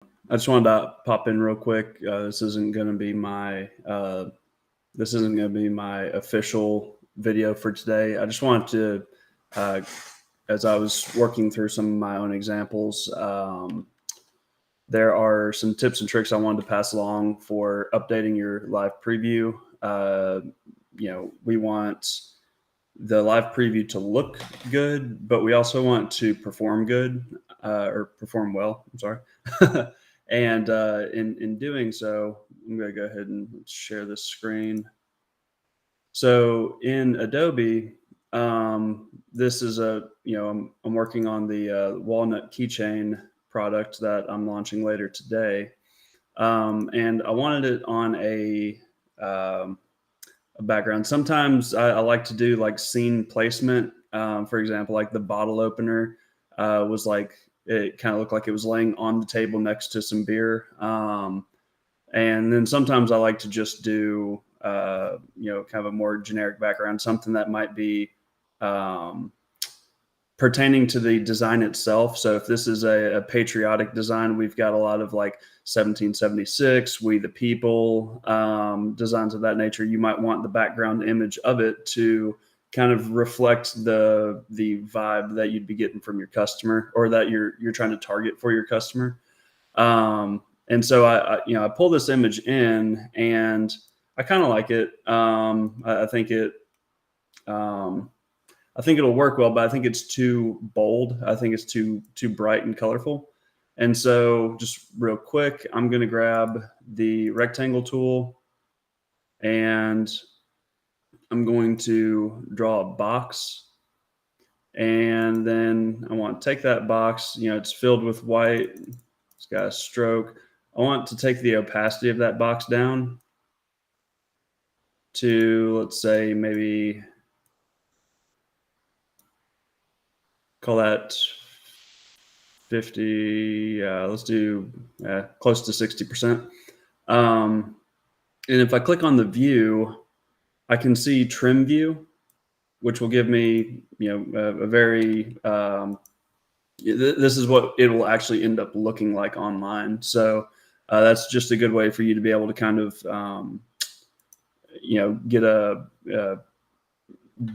I just wanted to pop in real quick. This isn't going to be my official video for today. I just wanted to, uh, as I was working through some of my own examples, there are some tips and tricks I wanted to pass along for updating your live preview. We want the live preview to look good, but we also want to perform good or perform well. I'm sorry. And in doing so, I'm going to go ahead and share this screen. So in Adobe, this is I'm working on the Walnut keychain product that I'm launching later today. And I wanted it on a background. Sometimes I like to do like scene placement. For example, like the bottle opener was like, it kind of looked like it was laying on the table next to some beer. And then sometimes I like to just do, kind of a more generic background, something that might be um, pertaining to the design itself. So if this is a patriotic design, we've got a lot of like 1776, We the People, designs of that nature. You might want the background image of it to kind of reflect the vibe that you'd be getting from your customer, or that you're trying to target for your customer. And so I pull this image in, and I kind of like it. I think um, I think it'll work well, but I think it's too bold. I think it's too bright and colorful. And so, just real quick, I'm going to grab the rectangle tool, and I'm going to draw a box. And then I want to take that box, it's filled with white, it's got a stroke. I want to take the opacity of that box down to, let's say, maybe call that 50. Let's do close to 60%. And if I click on the view, I can see trim view, which will give me, a very, this is what it will actually end up looking like online. So that's just a good way for you to be able to kind of, get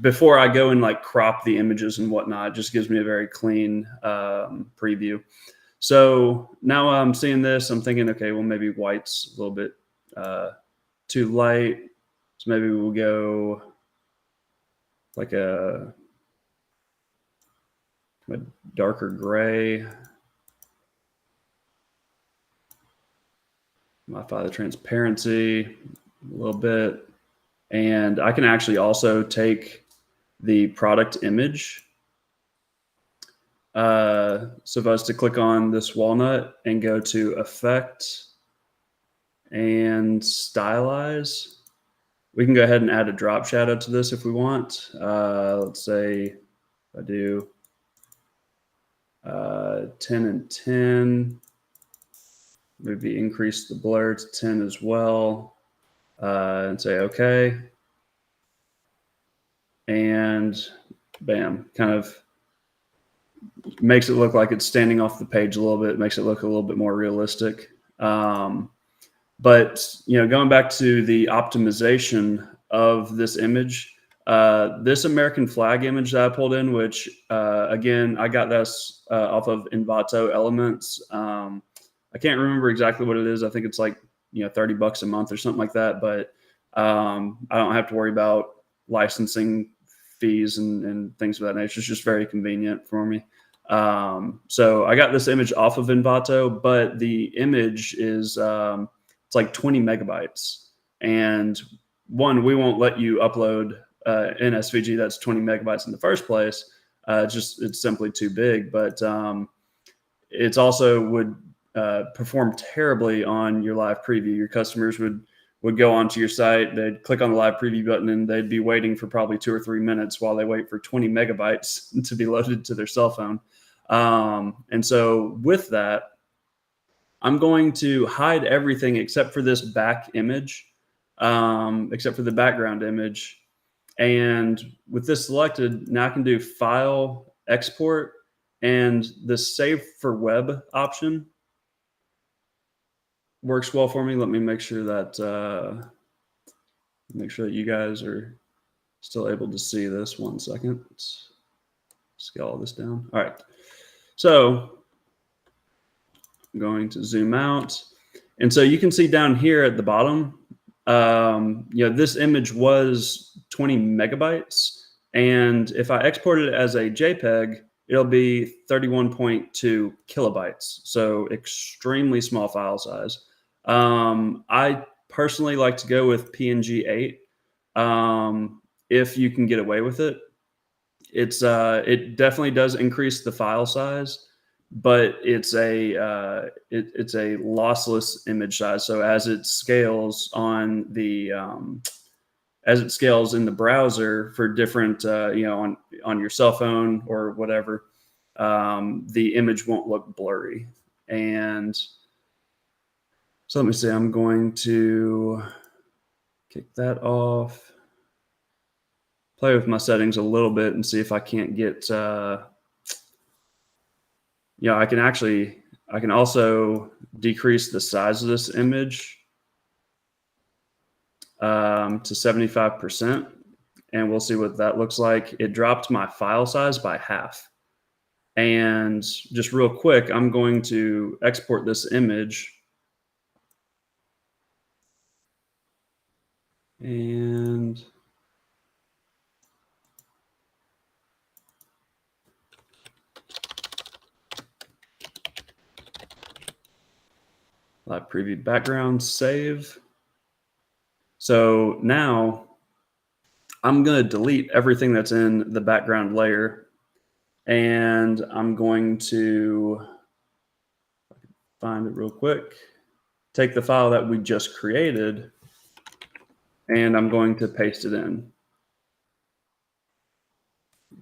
before I go and like crop the images and whatnot, it just gives me a very clean preview. So now I'm seeing this, I'm thinking, okay, well, maybe white's a little bit too light. So maybe we'll go like a darker gray. Modify the transparency a little bit. And I can actually also take the product image. So if I was to click on this walnut and go to Effect and Stylize, we can go ahead and add a drop shadow to this if we want. Let's say I do 10 and 10. Maybe increase the blur to 10 as well, and say okay. And bam, kind of makes it look like it's standing off the page a little bit, makes it look a little bit more realistic. But going back to the optimization of this image, this American flag image that I pulled in, which again, I got this off of Envato Elements. I can't remember exactly what it is. I think it's like $30 a month or something like that. But I don't have to worry about licensing fees and things of that nature. It's just very convenient for me. So I got this image off of Envato, but the image is it's like 20 megabytes. And one, we won't let you upload an SVG that's 20 megabytes in the first place. It's simply too big. But it's also would perform terribly on your live preview. Your customers would go onto your site, they'd click on the live preview button, and they'd be waiting for probably 2 or 3 minutes while they wait for 20 megabytes to be loaded to their cell phone. And so with that, I'm going to hide everything except for this back image, except for the background image. And with this selected, now I can do File, Export, and the Save for Web option. works well for me. Let me make sure that you guys are still able to see this. 1 second. Let's scale all this down. All right. So I'm going to zoom out. And so you can see down here at the bottom, this image was 20 megabytes. And if I exported it as a JPEG, it'll be 31.2 kilobytes. So extremely small file size. I personally like to go with PNG 8 if you can get away with it. It definitely does increase the file size, but it's a lossless image size. So as it scales on the as it scales in the browser for different on your cell phone or whatever, the image won't look blurry. And so let me see, I'm going to kick that off, play with my settings a little bit and see if I can't get, I can also decrease the size of this image to 75%, and we'll see what that looks like. It dropped my file size by half. And just real quick, I'm going to export this image. And live preview background, save. So now I'm going to delete everything that's in the background layer, and I'm going to find it real quick, take the file that we just created, and I'm going to paste it in.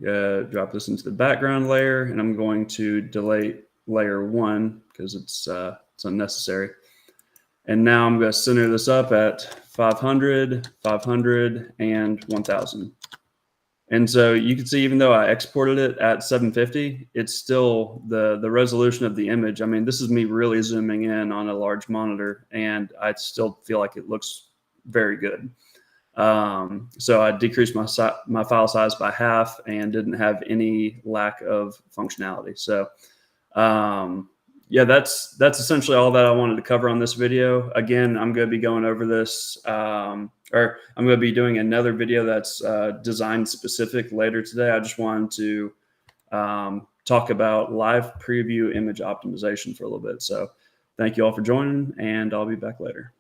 Drop this into the background layer, and I'm going to delete layer 1 because it's unnecessary. And now I'm going to center this up at 500, 500, and 1000. And so you can see, even though I exported it at 750, it's still the resolution of the image. I mean, this is me really zooming in on a large monitor, and I still feel like it looks very good. So I decreased my file size by half and didn't have any lack of functionality. So yeah, that's essentially all that I wanted to cover on this video. Again, I'm going to be going over this, or I'm going to be doing another video that's design specific later today. I just wanted to talk about live preview image optimization for a little bit. So thank you all for joining, and I'll be back later.